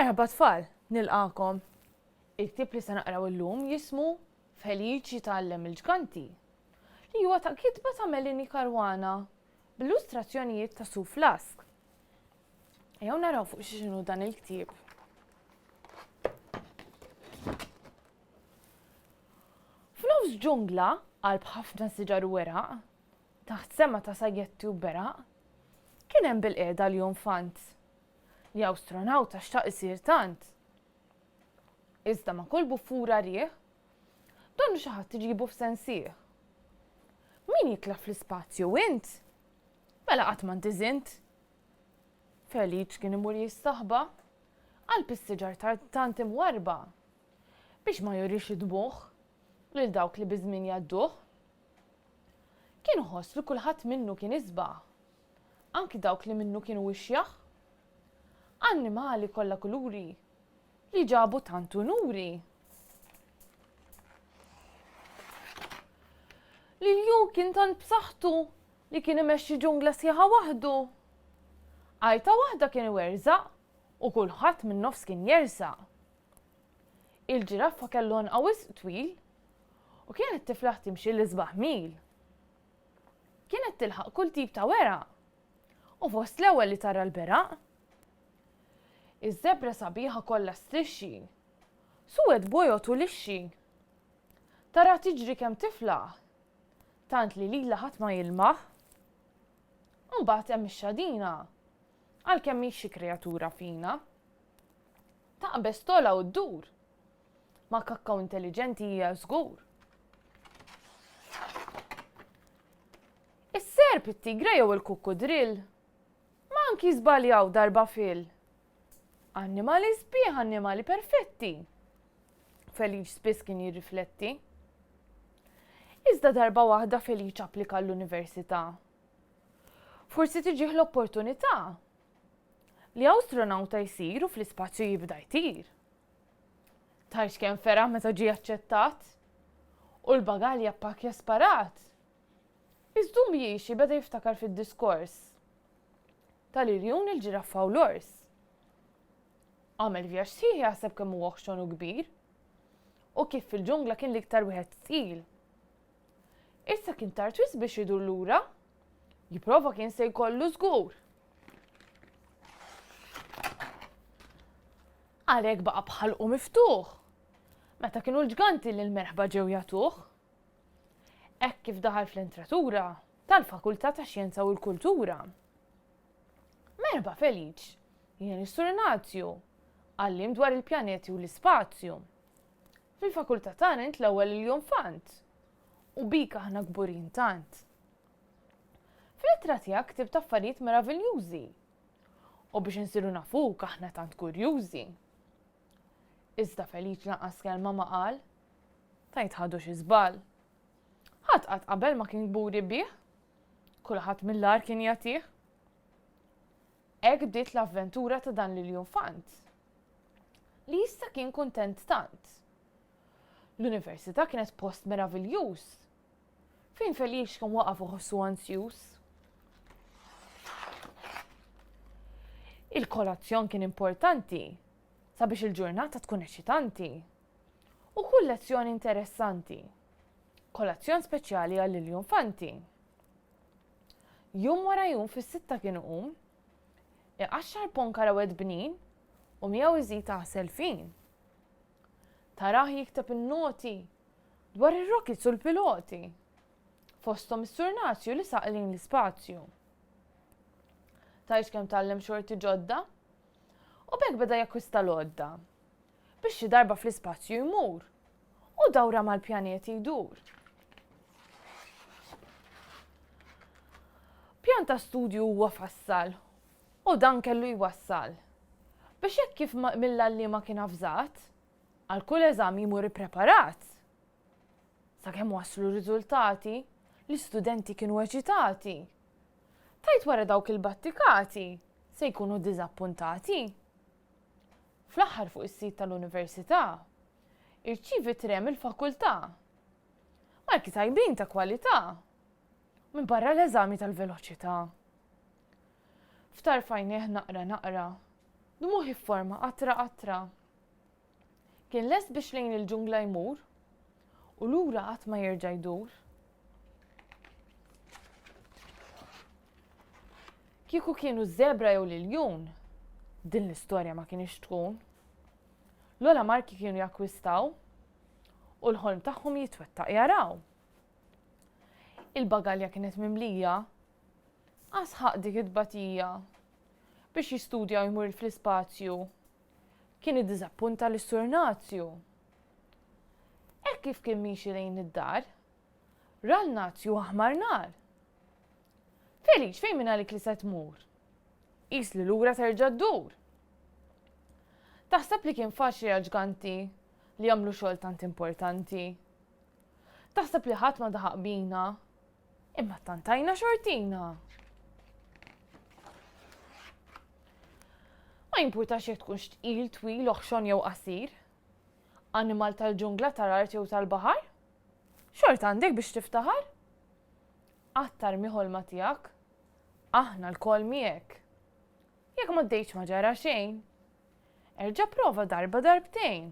Merħba tfal, nilqakom. Il-ktieb li se naqraw illum jismu Feliċ jitgħallem il-ġganti li huwa ta' kitba ta' Melanie Caruana b'illustrazzjonijiet ta' Sue Flask. Ejjew naraw fuq x'inhu dan il-ktieb. F'nofs ġungla qalb ħafna siġar u weraq, taħt sema ta' sajjetti u beraq, kien hemm bil-qiegħda l-jonfant li astronawta xtaq isir tant. Iżda ma' kull buffura rieħ, donnu xi ħadd iġibu f'sensieħ. Min jitla fl-ispazju int? Mela qatt ma ntiżint. Feliċ kien imur jistaħba, qalb is-siġar tant imwarba biex ma jurix idbuh lil dawk li biżmien jgħadduh. Kien iħoss li kulħadd minnu kien isbaħ, anki dawk li minnu kienu wixjaħ. Annimali kollha kuluri li ġabu tantu nuri. Lilju kien tant b'saħħtu li kien imexxi ġungla sieħa waħdu. Għajta waħda kien iwerzaq u kulħadd min nofs kien jersaq. Il-ġiraffa kellu anqa wisq twil u kienet tiflaħ timxi l-isbaħ mil. Kienet tilħaq kull tip ta' weraq u fost l-ewwel li tara l-beraq. Iż-żebra sabiħa kollha strixxi, suwed bojot u lixxi. Tara tiġri kemm tiflaħ, tant li lilha ħadd ma jilmaħ. Imbagħad hemm ix-xadina, għalkemm mhix xi kreatura fina. Taqbes tola u ddur, ma' kakkaw intelligenti hija żgur. Is-serp, it-tigra jew il-kukkudrill, ma anki żbaljaw darba fil. Annimali sbieħ, annimali perfetti. Feliċ spiss kien jirrifletti. Iżda darba waħda Feliċ applika l-università. Forsi tiġih l-opportunità li astronawta jsir u fl-ispazju jibda jtir. Tarx kemm feraħ meta ġie aċċettat u l-bagalja appakja sparat. Iżdum jiexi beda jiftakar fid-diskors tal-irjun il-ġiraffa u l-ors. Għamel vjaġġ sħiħ jaħseb kemm huwa ħxonu kbir u kif fil-ġungla kien l-iktar wieħed tqil. Issa kien tard wisq biex idur lura, jipprova kien se jkollu żgur. Għalhekk baqa' bħalqu miftuħ meta kienu l-ġganti li l-merħba ġew jagħtuh. Hekk kif daħal fl-entratura tal-Fakultà tax-Xjenza u l-Kultura. Merħba Feliċ, jien is-Sur Ignazju, għallim dwar il-pjaneti u l-ispazju. Fil-fakultà tagħna int l-ewwel il-jonfant u bik aħna kburin tant. Fil-ittra tiegħek ktibt affarijiet meraviljużi u biex insiru nafuk aħna tant kurjużi. Iżda Feliċ lanqas kelma ma qal, tajt ħadu xi żball. Ħadd qatt qabel ma kien gburi bih, kulħadd mill-ar kien jagħtih. Hekk bdiet l-avventura ta' dan l-jonfant li issa kien kuntent tant. L-università kienet post meraviljuż fejn Feliċ kien waqaf iħossu ansjuż. Il-kolazzjon kien importanti sabiex il-ġurnata tkun eċitanti u kull lezzjoni interessanti. Kolazzjon speċjali għall-jonfanti. Jum wara jum fis-sitta kien iqum, iqaxxar ponkara wed bnin u miegħu iżid taħsel fin. Tarah jikteb in-noti dwar ir-rockets u l-piloti. Fosthom is-Sur Ignazju li saq lejn l-ispazju. Tgħid kemm tgħallem xorti ġodda u b'hekk beda jakkwista l-għodda biex xi darba fl-ispazju jmur u dawra mal-pjaneti jdur. Pjan ta' studju huwa fassal u dan kellu jwassal biex hekk kif mill-allima kien avżat, għal kull eżam jimur ippreparat. Sakemm waslu riżultati, l-istudenti kienu eċitati. Tajt wara dawk il-battikati se jkunu diżappuntati. Fl-aħħar fuq is-sit tal-università, irċievi trem il-fakultà. Marki tajbin ta' kwalità, minn barra l-eżami tal-veloċità. Ftar fajnieħ naqra Dmuħi f'forma qatra. Kien lest biex lejn il-ġungla jmur u lura qatt ma jerġa' jdur. Kieku kienu żebra jew l-iljun, din l-istorja ma kienx tkun. L-ola marki kienu jakkwistaw u l-ħolm tagħhom jitwettaq jaraw. Il-bagalja kienet mimlija, asħaq dik id-batija biex jistudja jmur fl-ispazju. Kien iddiżappunta l-Sur-Nazju. Hekk kif kien miexi lejn id-dar, ra l-Nazju aħmar nar. Feliċ fejn minn għalik li se tmur? Qis li lura terġa' ddur. Taħseb li kien faċli għal ġganti li jagħmlu xogħol tant importanti. Taħseb li ħadd ma daħaq bina, imma tantajna xortina. Ma jimpurtax jekk tkun xtqil, twil, oħxon jew qasir. Animal tal-ġungla, tal-art jew tal-baħar? Xort għandek biex tiftaħar? Attar miħolma tiegħek, aħna l-kol miegħek. Jekk ma ddejtx ma ġara xejn, erġa' prova darba darbtejn.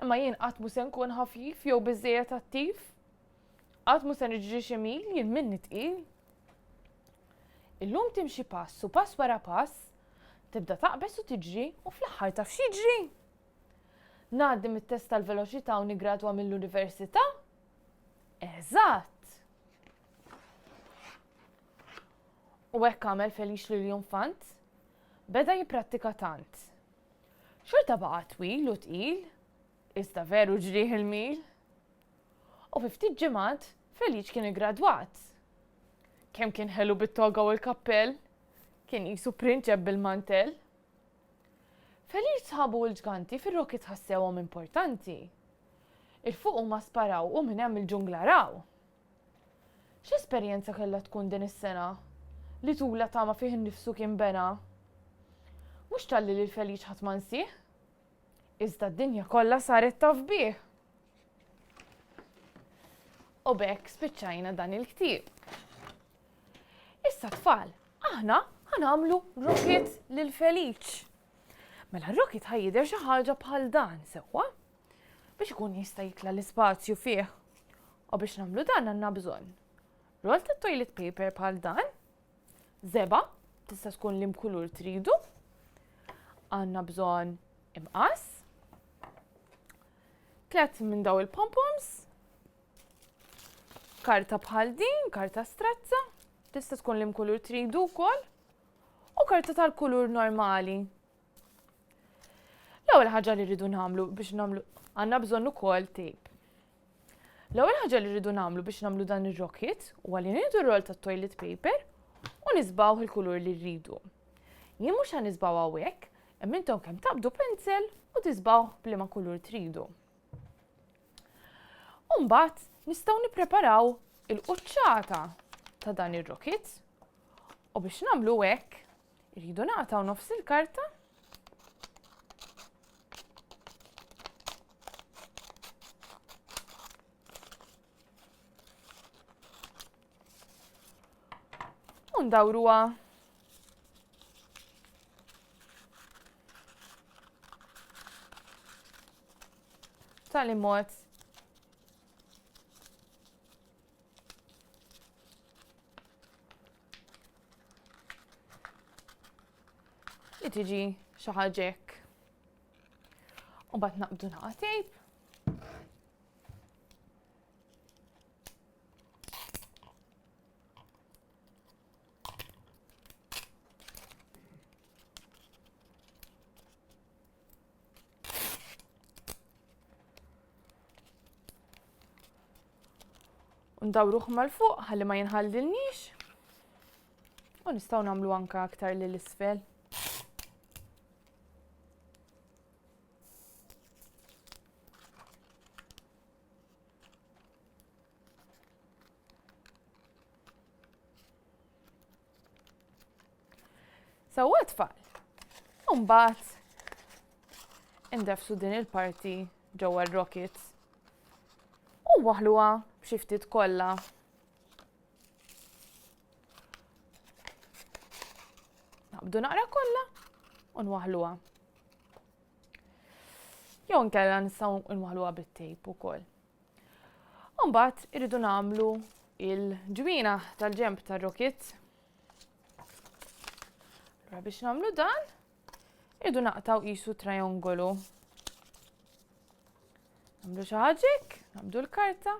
Imma jien qatt mu se nkun ħafif jew biżżejjed attiv, qatt mu se niġri xi mil jien minni tqil. Illum timxi pass u pass wara pass, tibda taqbes u tiġri u fl-aħħar taf x'jiġri. Ngħaddi mit-test tal-veloċità u nigradwa mill-università? Eżatt! U hekk għamel Felix l-Infant, beda jipprattika tant. Xorta baqa' twil u tqil, iżda veru ġrieħ il-mil. U fi ftit ġimgħat Felix kien igradwat. Kemm kien ħelu bit-toga u l-kappell, kien qisu prinċep bil-mantel. Felix sħabu u l-ġganti fir-rocket ħassewhom importanti. Il-fuq huma sparaw u minn hemm il-ġungla raw. X'esperjenza kellha tkun din is-sena li tula tama fih innifsu kien bena? Mhux talli lil Felix ħadd ma nsih, iżda d-dinja kollha saret taf bih. U b'hekk spiċċajna dan il-ktieb. Issa tfal, aħna ħanamlu rocket lil Felix. Mela r-rocket ħajjidher xi ħaġa bħal dan sewwa biex ikun jista' jitla l-ispazju fih. U biex nagħmlu dan għandna bżonn roll ta' toilet paper bħal dan, żeba tista' tkun lim kulur tridu, għandna bżonn imqas, 3 minn daw il-pompoms, karta bħal din, karta strazza, tista' tkun lim kulur tridu wkoll, u karta tal-kulur normali. L-ewwel ħaġa li rridu nagħmlu biex nagħmlu għandna bżonn ukoll tape. L-ewwel ħaġa li rridu nagħmlu biex nagħmlu dan ir-rocket huwa li nieħdu r-roll tat-toilet paper u nisbgħu il-kulur li rridu. Jien mhux ħanisbgħu hawnhekk, imma intom kemm taqbdu pensel u tisbgħu bliema kulur tridu. U mbagħad nistgħu nippreparaw il-quċċata ta' dan ir-rocket u biex nagħmlu hekk irridu naqtaw nofs il-karta u ndawruha tal-imod li tiġi xi ħaġa hekk. U mbagħad naqbdu naqa' tape. U ndawruh mal-fuq ħalli ma jinħallilniex. U nistgħu nagħmlu anke aktar lil isfel. Sewwa tfal. U mbagħad indefsu din il-parti ġewwa r-rocket u waħluha b'xi ftit kollha. Naqbdu naqra kollha u nwaħluha. Jew nkella nistgħu nwaħluha bit-tejp ukoll. U mbagħad irridu nagħmlu il-ġwina tal-ġenb tar-rocket. Allura biex nagħmlu dan, irridu naqtaw qisu trajongolu. Nagħmlu xi ħaġa hekk, nagħmlu l-karta.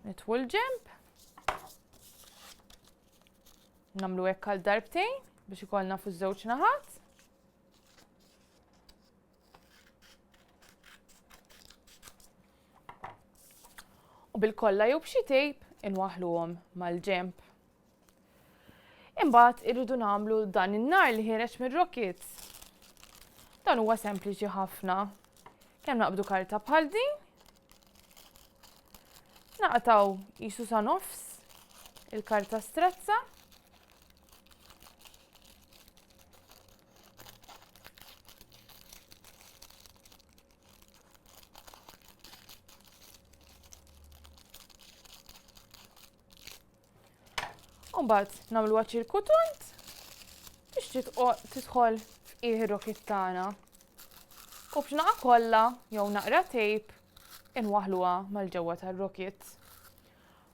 Nitwu l-ġenb. Nagħmlu hekk għal darbtejn biex ikollna fuq żewġ naħat. U bil-kolla jew b'xi tejp inwaħluhom mal-ġenb. Imbagħad irridu nagħmlu dan in-nar li ħireġ mir-rockets. Dan huwa sempliċi ħafna. Kemm naqbdu karta bħal din, naqtaw qisu sa nofs il-karta strezza. U mbagħad nagħmluha ċirkutont biex tidħol f'qiegħ ir-rocket tagħna. U b'xnaqa kollha jew naqra tejp inwaħluha mal-ġewwa tar-rocket.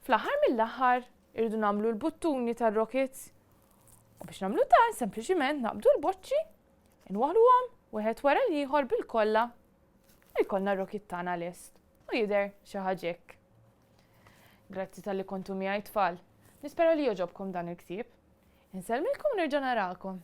Fl-aħħar mill-aħħar irridu nagħmlu l-buttuni tar-rocket. U biex nagħmlu dan sempliċiment naqbdu l-boċċi, inwaħluhom wieħed wara l-ieħor bil-kollha jkollna r-rocket tagħna lest. U jidher xi ħaġa hekk. Grazzi tal-li kontu miegħi tfal. Nispera li jogħġobkom dan il-ktieb. Insellmilkom nerġa' narakom.